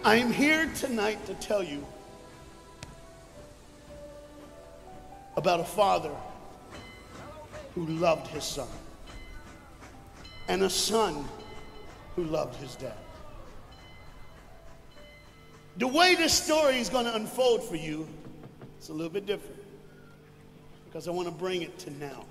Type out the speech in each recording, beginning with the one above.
I'm here tonight to tell you about a father who loved his son and a son who loved his dad. The way this story is going to unfold for you is a little bit different because I want to bring it to now.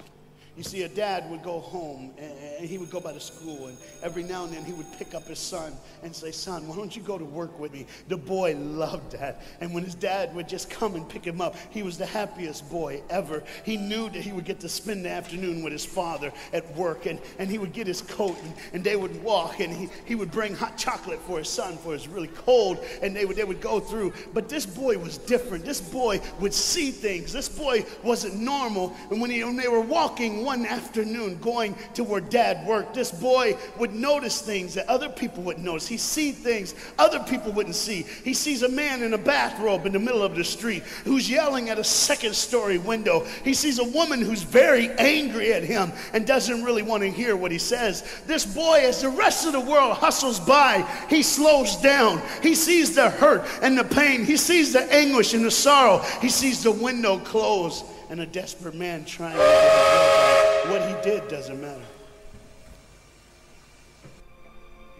You see, a dad would go home and he would go by the school, and every now and then he would pick up his son and say, "Son, why don't you go to work with me?" The boy loved that. And when his dad would just come and pick him up, he was the happiest boy ever. He knew that he would get to spend the afternoon with his father at work, and he would get his coat and they would walk, and he would bring hot chocolate for his son for it's really cold, and they would go through. But this boy was different. This boy would see things. This boy wasn't normal. And when they were walking one afternoon going to where dad worked, this boy would notice things that other people wouldn't notice. He see things other people wouldn't see. He sees a man in a bathrobe in the middle of the street who's yelling at a second-story window. He sees a woman who's very angry at him and doesn't really want to hear what he says. This boy, as the rest of the world hustles by, he slows down. He sees the hurt and the pain. He sees the anguish and the sorrow. He sees the window close and a desperate man trying to get his will. What he did doesn't matter.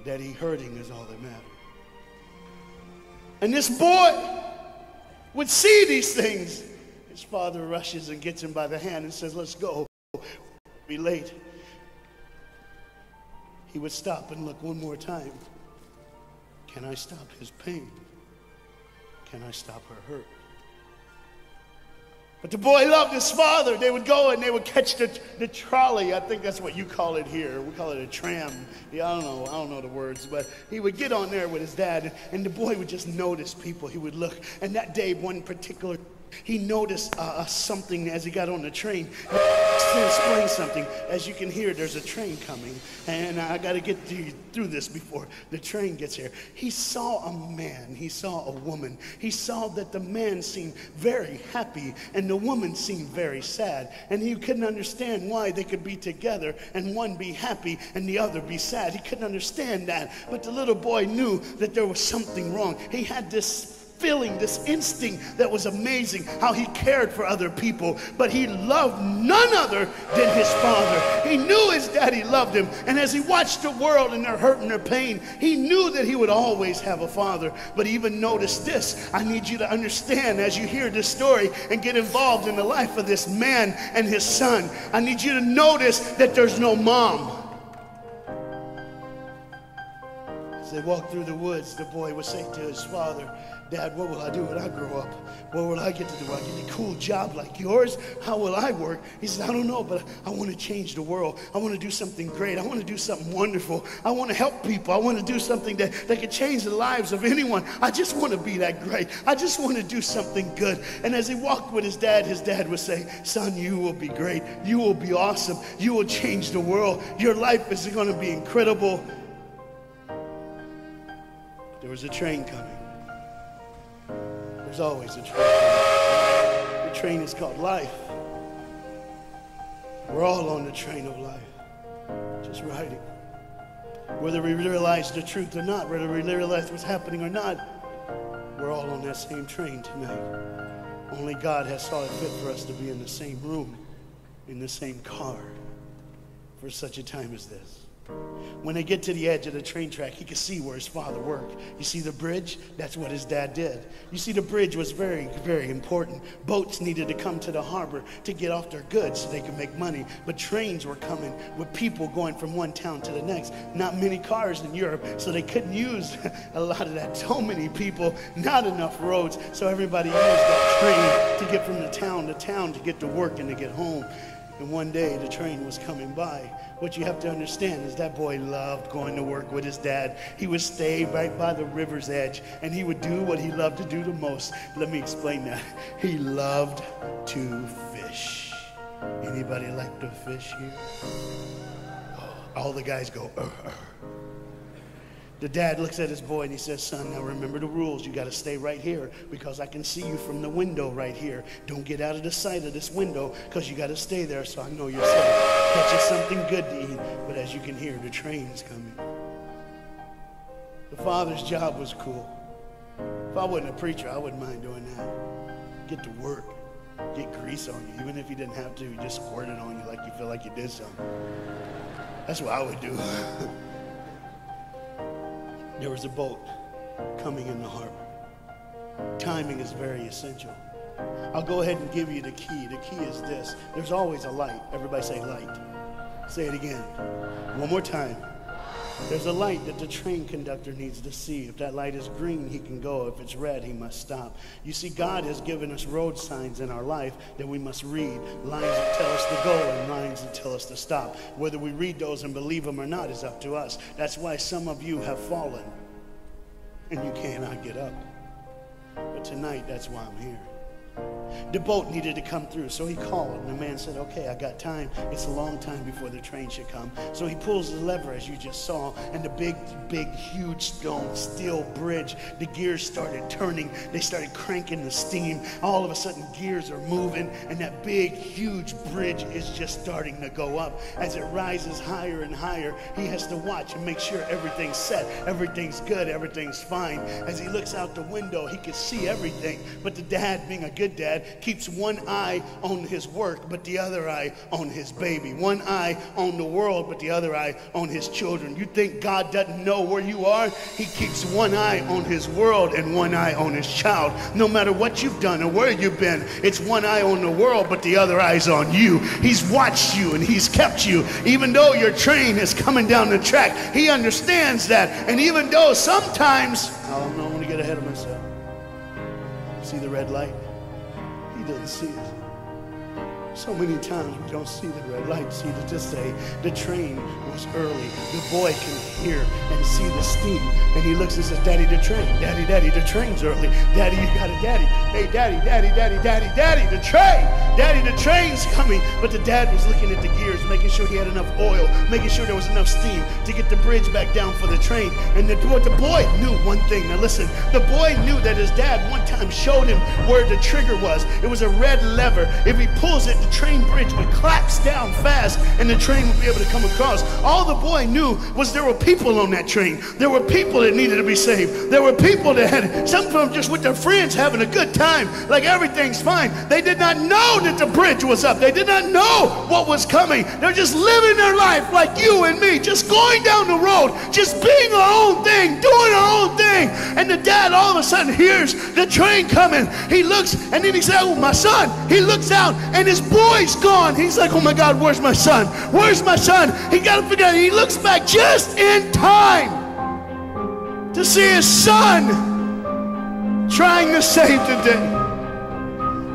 That he hurting is all that matters. And this boy would see these things. His father rushes and gets him by the hand and says, "Let's go. Be late." He would stop and look one more time. Can I stop his pain? Can I stop her hurt? But the boy loved his father. They would go and they would catch the trolley. I think that's what you call it here. We call it a tram. Yeah, I don't know the words, but he would get on there with his dad, and the boy would just notice people. He would look, and that day, one particular, he noticed something as he got on the train. To explain something, as you can hear, there's a train coming, and I got to get through this before the train gets here. He saw a man, he saw a woman. He saw that the man seemed very happy and the woman seemed very sad, and he couldn't understand why they could be together and one be happy and the other be sad. He couldn't understand that, but the little boy knew that there was something wrong. He had this feeling, this instinct that was amazing, how he cared for other people, but he loved none other than his father. He knew his daddy loved him, and as he watched the world and their hurt and their pain, he knew that he would always have a father. But even notice this, I need you to understand as you hear this story and get involved in the life of this man and his son, I need you to notice that there's no mom. As they walked through the woods, the boy would say to his father, "Dad, what will I do when I grow up? What will I get to do? Will I get a cool job like yours? How will I work?" He said, "I don't know, but I want to change the world. I want to do something great. I want to do something wonderful. I want to help people. I want to do something that could change the lives of anyone. I just want to be that great. I just want to do something good." And as he walked with his dad would say, "Son, you will be great. You will be awesome. You will change the world. Your life is going to be incredible." There was a train coming. There's always a train coming. The train is called life. We're all on the train of life, just riding. Whether we realize the truth or not, whether we realize what's happening or not, we're all on that same train tonight. Only God has saw it fit for us to be in the same room, in the same car, for such a time as this. When they get to the edge of the train track, he could see where his father worked. You see the bridge? That's what his dad did. You see, the bridge was very, very important. Boats needed to come to the harbor to get off their goods so they could make money. But trains were coming with people going from one town to the next. Not many cars in Europe, so they couldn't use a lot of that. So many people, not enough roads, so everybody used that train to get from the town to town to get to work and to get home. And one day the train was coming by. What you have to understand is that boy loved going to work with his dad. He would stay right by the river's edge, and he would do what he loved to do the most. Let me explain that. He loved to fish. Anybody like to fish here? Oh, all the guys go, The dad looks at his boy and he says, "Son, now remember the rules. You got to stay right here because I can see you from the window right here. Don't get out of the sight of this window because you got to stay there so I know you're safe. Catch you something good to eat." But as you can hear, the train is coming. The father's job was cool. If I wasn't a preacher, I wouldn't mind doing that. Get to work. Get grease on you. Even if you didn't have to, you just squirt it on you like you feel like you did something. That's what I would do. There was a boat coming in the harbor. Timing is very essential. I'll go ahead and give you the key. The key is this. There's always a light. Everybody say light. Say it again. One more time. There's a light that the train conductor needs to see. If that light is green, he can go. If it's red, he must stop. You see, God has given us road signs in our life that we must read. Lines that tell us to go and lines that tell us to stop. Whether we read those and believe them or not is up to us. That's why some of you have fallen and you cannot get up. But tonight, that's why I'm here. The boat needed to come through, so he called, and the man said, okay, I got time. It's a long time before the train should come. So he pulls the lever, as you just saw, and the big, huge stone, steel bridge, the gears started turning. They started cranking the steam. All of a sudden, gears are moving, and that big, huge bridge is just starting to go up. As it rises higher and higher, he has to watch and make sure everything's set, everything's good, everything's fine. As he looks out the window, he can see everything, but the dad, being a good dad, keeps one eye on his work, but the other eye on his baby. One eye on the world, but the other eye on his children. You think God doesn't know where you are? He keeps one eye on his world and one eye on his child. No matter what you've done or where you've been, it's one eye on the world, but the other eye's on you. He's watched you and he's kept you. Even though your train is coming down the track, he understands that. And even though sometimes, I don't know, I want to get ahead of myself. See the red light? He doesn't see it. So many times we don't see the red light. See, to just say the train was early. The boy can hear and see the steam. And he looks and says, Daddy, the train. Daddy, Daddy, the train's early. Daddy, you got a daddy. Hey, Daddy, Daddy, Daddy, Daddy, Daddy, the train. Daddy, the train's coming. But the dad was looking at the gears, making sure he had enough oil, making sure there was enough steam to get the bridge back down for the train. And the boy knew one thing. Now listen, the boy knew that his dad one time showed him where the trigger was. It was a red lever. If he pulls it, the train bridge would collapse down fast and the train would be able to come across. All the boy knew was there were people on that train. There were people that needed to be saved. There were people that had, some of them just with their friends having a good time, like everything's fine. They did not know that the bridge was up. They did not know what was coming. They're just living their life like you and me, just going down the road, just being our own thing, doing our own thing. And the dad all of a sudden hears the train coming. He looks and then he says, oh, my son. He looks out and his boy's gone. He's like, oh my God, where's my son? Where's my son? He got to figure out. He looks back just in time to see his son trying to save the day.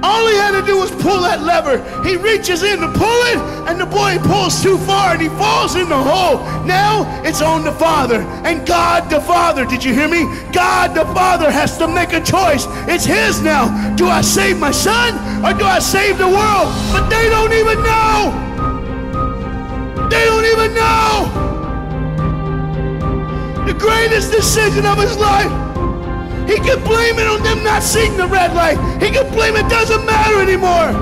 All he had to do was pull that lever. He reaches in to pull it, and the boy pulls too far, and he falls in the hole. Now it's on the father, and God the Father, did you hear me? God the Father has to make a choice. It's his now. Do I save my son, or do I save the world? But they don't even know. They don't even know. The greatest decision of his life. He could blame it on them not seeing the red light. He could blame it doesn't matter anymore.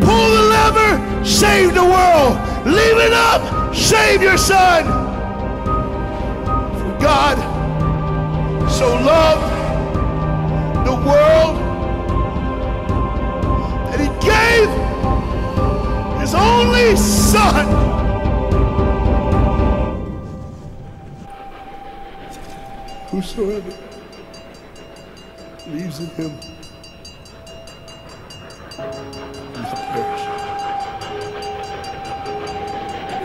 Pull the lever, save the world. Leave it up, save your son. For God so loved the world that he gave his only son. Whosoever believes in him will not perish.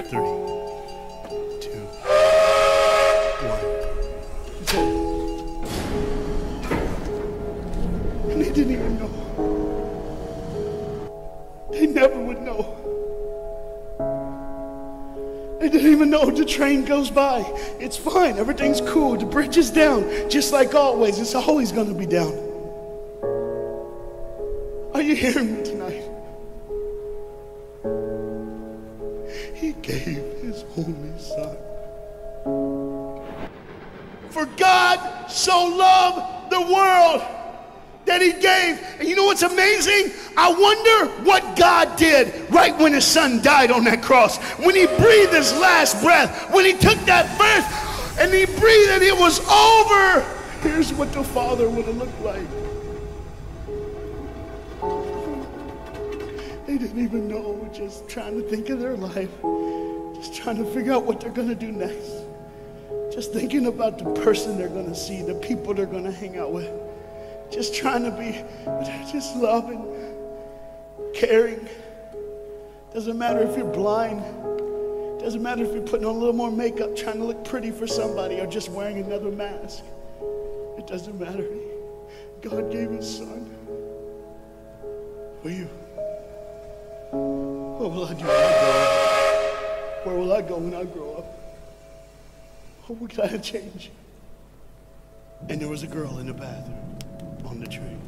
3, 2, 1. And they didn't even know. They never would know. They didn't even know. The train goes by. It's fine. Everything's cool. The bridge is down. Just like always. It's always going to be down. Are you hearing me tonight? He gave his only son. For God so loved the world that he gave. And you know what's amazing? I wonder what God did right when his son died on that cross. When he breathed his last breath, when he took that breath and he breathed and it was over. Here's what the father would have looked like. They didn't even know, just trying to think of their life, just trying to figure out what they're going to do next, just thinking about the person they're going to see, the people they're going to hang out with, just trying to be, just loving, caring. Doesn't matter if you're blind. Doesn't matter if you're putting on a little more makeup, trying to look pretty for somebody, or just wearing another mask. It doesn't matter. God gave his son for you. What will I do when I grow up? Where will I go when I grow up? Oh, we gotta change. And there was a girl in the bathroom on the train,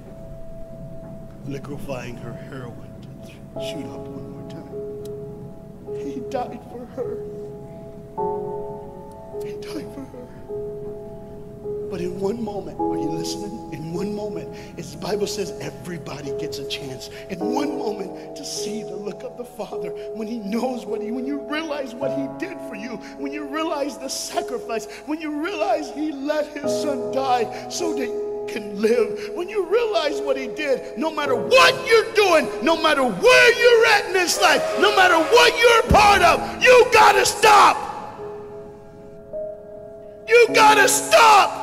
liquefying her heroin to shoot up one more time. He died for her. He died for her. But in one moment, are you listening? In one moment, as the Bible says, everybody gets a chance. In one moment, to see the look of the Father when he knows when you realize what he did for you, when you realize the sacrifice, when you realize he let his son die so that you can live, when you realize what he did, no matter what you're doing, no matter where you're at in this life, no matter what you're a part of, you gotta stop. You gotta stop.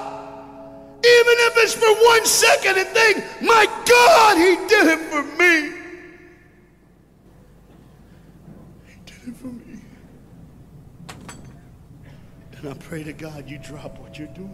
Even if it's for 1 second, and think, my God, he did it for me. He did it for me. And I pray to God you drop what you're doing.